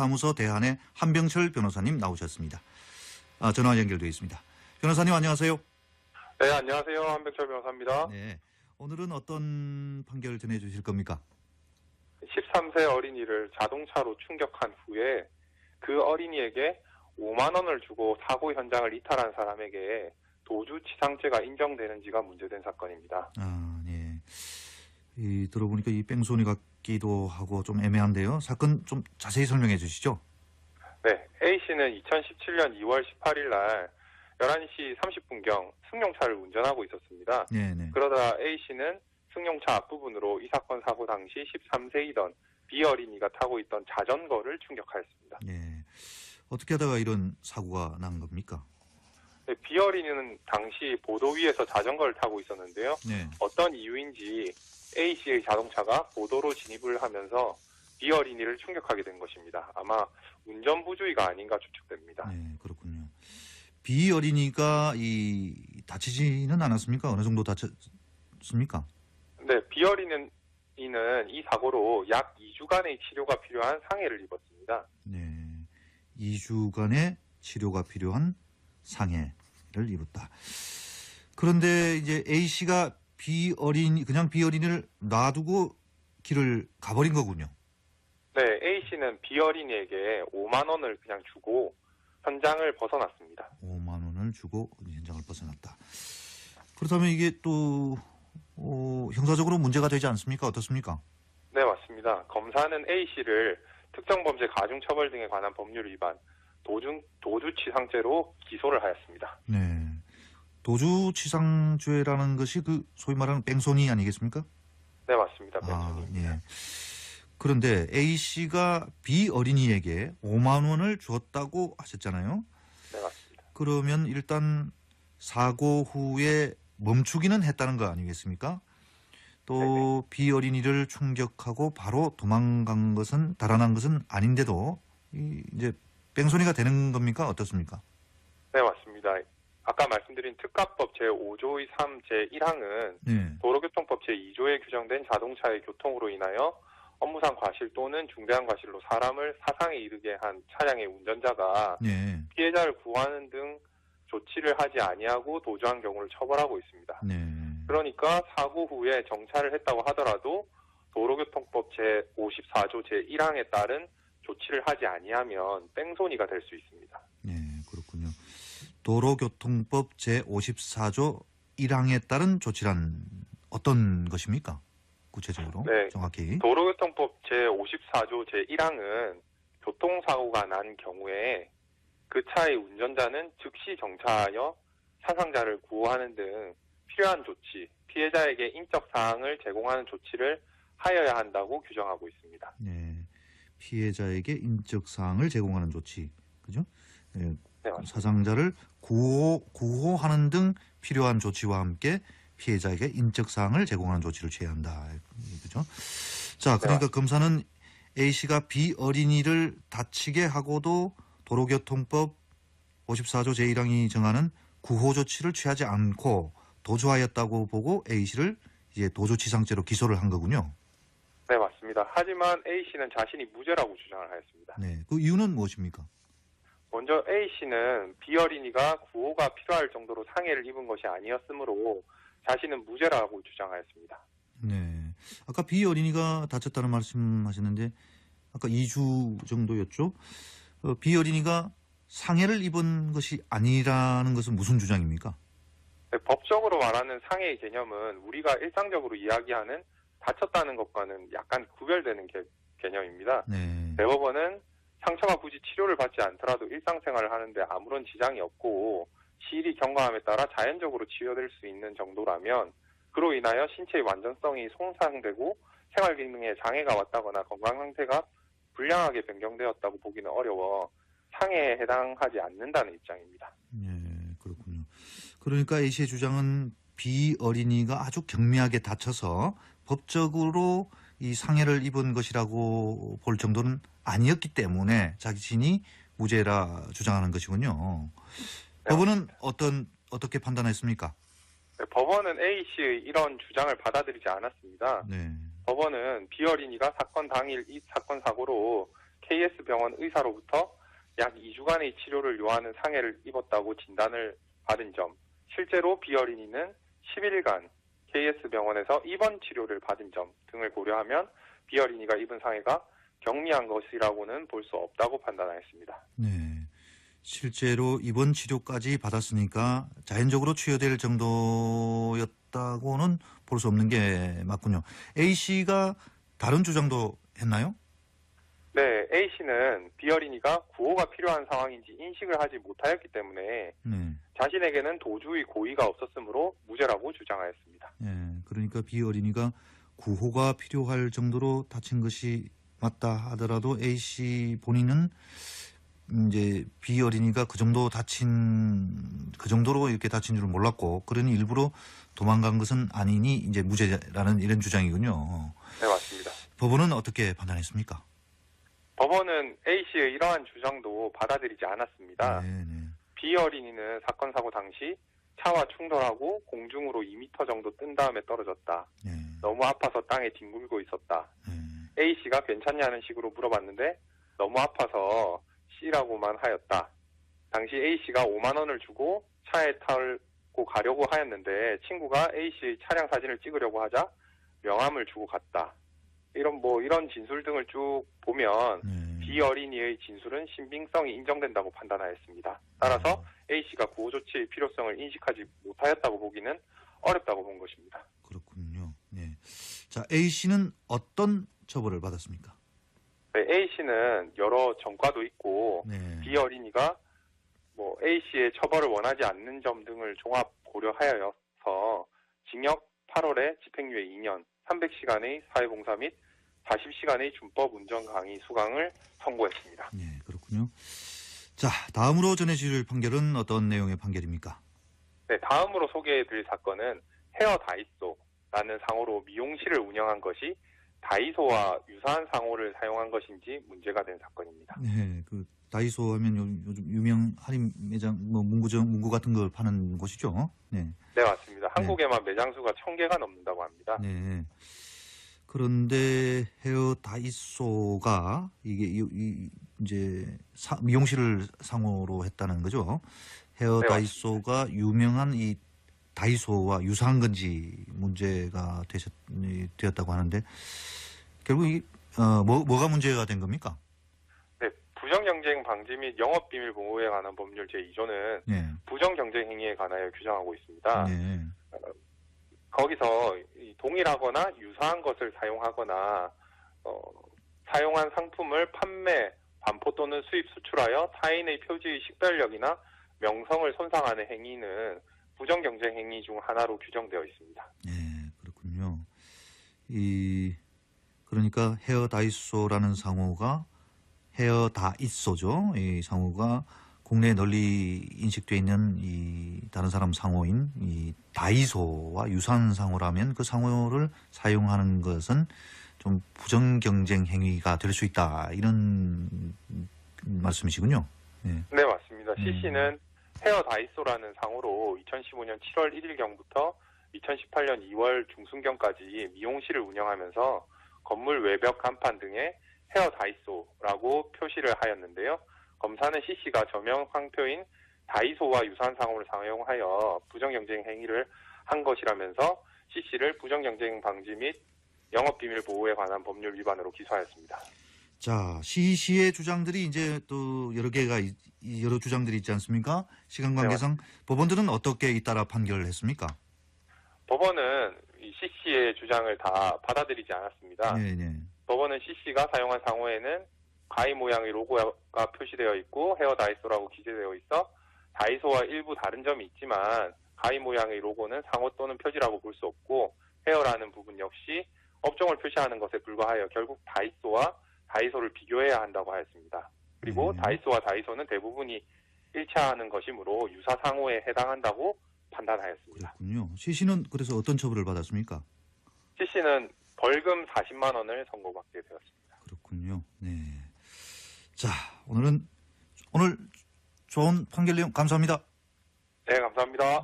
사무소 대한의 한병철 변호사님 나오셨습니다. 전화 연결되어 있습니다. 변호사님 안녕하세요. 네, 안녕하세요. 한병철 변호사입니다. 네, 오늘은 어떤 판결 전해주실 겁니까? 13세 어린이를 자동차로 충격한 후에 그 어린이에게 5만 원을 주고 사고 현장을 이탈한 사람에게 도주치상죄가 인정되는지가 문제된 사건입니다. 네. 들어보니까 이 뺑소니 같기도 하고 좀 애매한데요. 사건 좀 자세히 설명해 주시죠. 네, A씨는 2017년 2월 18일 날 11시 30분경 승용차를 운전하고 있었습니다. 네네. 그러다 A씨는 승용차 앞부분으로 이 사건 사고 당시 13세이던 B 어린이가 타고 있던 자전거를 충격하였습니다. 네. 어떻게 하다가 이런 사고가 난 겁니까? 네, B 어린이는 당시 보도 위에서 자전거를 타고 있었는데요. 네. 어떤 이유인지 A씨의 자동차가 보도로 진입을 하면서 B 어린이를 충격하게 된 것입니다. 아마 운전 부주의가 아닌가 추측됩니다. 네, 그렇군요. B 어린이가 다치지는 않았습니까? 어느 정도 다쳤습니까? 네, B 어린이는 이 사고로 약 2주간의 치료가 필요한 상해를 입었습니다. 네, 2주간의 치료가 필요한 상해를 입었다. 그런데 이제 A 씨가 그냥 B 어린이를 놔두고 길을 가버린 거군요. 네, A 씨는 B 어린이에게 5만 원을 그냥 주고 현장을 벗어났습니다. 5만 원을 주고 현장을 벗어났다. 그렇다면 이게 또 형사적으로 문제가 되지 않습니까? 어떻습니까? 네, 맞습니다. 검사는 A 씨를 특정범죄 가중처벌 등에 관한 법률 위반, 도주치상죄로 기소를 하였습니다. 네, 도주치상죄라는 것이 소위 말하는 뺑소니 아니겠습니까? 네, 맞습니다. 뺑소니입니다. 예. 그런데 A 씨가 B 어린이에게 5만 원을 주었다고 하셨잖아요. 네, 맞습니다. 그러면 일단 사고 후에 멈추기는 했다는 거 아니겠습니까? 또 네네. B 어린이를 충격하고 바로 달아난 것은 아닌데도 이제 뺑소니가 되는 겁니까? 어떻습니까? 네, 맞습니다. 아까 말씀드린 특가법 제5조의 3 제1항은 네. 도로교통법 제2조에 규정된 자동차의 교통으로 인하여 업무상 과실 또는 중대한 과실로 사람을 사상에 이르게 한 차량의 운전자가 네. 피해자를 구하는 등 조치를 하지 아니하고 도주한 경우를 처벌하고 있습니다. 네. 그러니까 사고 후에 정차를 했다고 하더라도 도로교통법 제54조 제1항에 따른 조치를 하지 아니하면 뺑소니가 될 수 있습니다. 네, 그렇군요. 도로교통법 제54조 1항에 따른 조치란 어떤 것입니까? 구체적으로 네, 정확히. 도로교통법 제54조 제1항은 교통사고가 난 경우에 그 차의 운전자는 즉시 정차하여 사상자를 구호하는 등 필요한 조치, 피해자에게 인적 사항을 제공하는 조치를 하여야 한다고 규정하고 있습니다. 네, 피해자에게 인적 사항을 제공하는 조치, 그죠? 네, 네, 맞습니다. 사상자를 구호하는 등 필요한 조치와 함께 피해자에게 인적 사항을 제공하는 조치를 취해야 한다, 그죠? 자, 그러니까 네, 검사는 A 씨가 B 어린이를 다치게 하고도 도로교통법 54조 제1항이 정하는 구호 조치를 취하지 않고 도주하였다고 보고 A 씨를 이제 도주치상죄로 기소를 한 거군요. 네, 맞습니다. 하지만 A 씨는 자신이 무죄라고 주장을 하였습니다. 네, 그 이유는 무엇입니까? 먼저 A 씨는 B 어린이가 구호가 필요할 정도로 상해를 입은 것이 아니었으므로 자신은 무죄라고 주장하였습니다. 네, 아까 B 어린이가 다쳤다는 말씀하셨는데 아까 2주 정도였죠? B 어린이가 상해를 입은 것이 아니라는 것은 무슨 주장입니까? 네, 법적으로 말하는 상해의 개념은 우리가 일상적으로 이야기하는 다쳤다는 것과는 약간 구별되는 개념입니다. 네. 대법원은 상처가 굳이 치료를 받지 않더라도 일상생활을 하는데 아무런 지장이 없고 시일이 경과함에 따라 자연적으로 치유될 수 있는 정도라면 그로 인하여 신체의 완전성이 손상되고 생활 기능에 장애가 왔다거나 건강 상태가 불량하게 변경되었다고 보기는 어려워 상해에 해당하지 않는다는 입장입니다. 네, 그렇군요. 그러니까 A 씨의 주장은 B 어린이가 아주 경미하게 다쳐서 법적으로 이 상해를 입은 것이라고 볼 정도는 아니었기 때문에 자신이 무죄라 주장하는 것이군요. 네, 법원은 어떻게 판단했습니까? 네, 법원은 A 씨의 이런 주장을 받아들이지 않았습니다. 네. 법원은 B 어린이가 사건 당일 이 사건 사고로 KS병원 의사로부터 약 2주간의 치료를 요하는 상해를 입었다고 진단을 받은 점, 실제로 B 어린이는 10일간 KS병원에서 입원 치료를 받은 점 등을 고려하면 B 어린이가 입은 상해가 경미한 것이라고는 볼 수 없다고 판단하였습니다. 네. 실제로 입원 치료까지 받았으니까 자연적으로 치유될 정도였다고는 볼 수 없는 게 맞군요. A씨가 다른 주장도 했나요? 네, A씨는 B 어린이가 구호가 필요한 상황인지 인식을 하지 못하였기 때문에 네. 자신에게는 도주의 고의가 없었으므로 무죄라고 주장하였습니다. 예, 그러니까 B 어린이가 구호가 필요할 정도로 다친 것이 맞다 하더라도 A씨 본인은 이제 B 어린이가 그 정도로 이렇게 다친 줄 몰랐고, 그러니 일부러 도망간 것은 아니니 이제 무죄라는 이런 주장이군요. 네, 맞습니다. 법원은 어떻게 판단했습니까? 법원은 A씨의 이러한 주장도 받아들이지 않았습니다. 네, 네. B 어린이는 사건 사고 당시 차와 충돌하고 공중으로 2m 정도 뜬 다음에 떨어졌다. 네, 너무 아파서 땅에 뒹굴고 있었다. 네. A씨가 괜찮냐는 식으로 물어봤는데 너무 아파서 C라고만 하였다. 당시 A씨가 5만 원을 주고 차에 타고 가려고 하였는데 친구가 A씨의 차량 사진을 찍으려고 하자 명함을 주고 갔다. 이런 진술 등을 쭉 보면 네. B 어린이의 진술은 신빙성이 인정된다고 판단하였습니다. 따라서 A씨가 구호 조치의 필요성을 인식하지 못하였다고 보기는 어렵다고 본 것입니다. 그렇군요. 네. 자, A씨는 어떤 처벌을 받았습니까? 네, A씨는 여러 전과도 있고 네. B 어린이가 A씨의 처벌을 원하지 않는 점 등을 종합 고려하여서 징역 8월에 집행유예 2년, 300시간의 사회봉사 및 40시간의 준법 운전 강의 수강을 선고했습니다. 네, 그렇군요. 자, 다음으로 전해주실 판결은 어떤 내용의 판결입니까? 네, 다음으로 소개해드릴 사건은 헤어 다이소라는 상호로 미용실을 운영한 것이 다이소와 유사한 상호를 사용한 것인지 문제가 된 사건입니다. 네, 그 다이소 하면 요즘 유명 할인 매장, 문구 같은 걸 파는 곳이죠. 네, 네, 맞습니다. 한국에만 매장 수가 1000개가 넘는다고 합니다. 네. 그런데 헤어 다이소가 이게 이제 미용실을 상호로 했다는 거죠. 헤어 네, 다이소가 유명한 이 다이소와 유사한 건지 문제가 되었다고 하는데, 결국 뭐가 문제가 된 겁니까? 네, 부정경쟁 방지 및 영업비밀 보호에 관한 법률 제2조는 네. 부정경쟁 행위에 관하여 규정하고 있습니다. 네. 거기서 동일하거나 유사한 것을 사용하거나 사용한 상품을 판매, 반포 또는 수입, 수출하여 타인의 표지의 식별력이나 명성을 손상하는 행위는 부정경쟁 행위 중 하나로 규정되어 있습니다. 네, 그렇군요. 그러니까 헤어 다이소라는 상호가 헤어 다이소죠. 이 상호가 국내에 널리 인식되어 있는 이 다른 사람 상호인 이 다이소와 유사한 상호라면 그 상호를 사용하는 것은 좀 부정경쟁 행위가 될 수 있다, 이런 말씀이시군요. 네, 네, 맞습니다. CC는 헤어 다이소라는 상호로 2015년 7월 1일경부터 2018년 2월 중순경까지 미용실을 운영하면서 건물 외벽 간판 등에 헤어 다이소라고 표시를 하였는데요. 검사는 CC가 저명 황표인 다이소와 유사한 상호를 사용하여 부정경쟁 행위를 한 것이라면서 CC를 부정경쟁 방지 및 영업비밀 보호에 관한 법률 위반으로 기소하였습니다. 자, CC의 주장들이 이제 또 여러 주장들이 있지 않습니까? 시간 관계상 법원들은 어떻게 잇따라 판결을 했습니까? 법원은 이 CC의 주장을 다 받아들이지 않았습니다. 네, 네. 법원은 CC가 사용한 상호에는 가위 모양의 로고가 표시되어 있고 헤어 다이소라고 기재되어 있어 다이소와 일부 다른 점이 있지만 가위 모양의 로고는 상호 또는 표지라고 볼 수 없고 헤어라는 부분 역시 업종을 표시하는 것에 불과하여 결국 다이소와 다이소를 비교해야 한다고 하였습니다. 그리고 다이소와 다이소는 대부분이 일치하는 것이므로 유사 상호에 해당한다고 판단하였습니다. 그렇군요. CC는 그래서 어떤 처벌을 받았습니까? CC는 벌금 40만 원을 선고받게 되었습니다. 그렇군요. 네. 자, 오늘 좋은 판결 내용 감사합니다. 네, 감사합니다.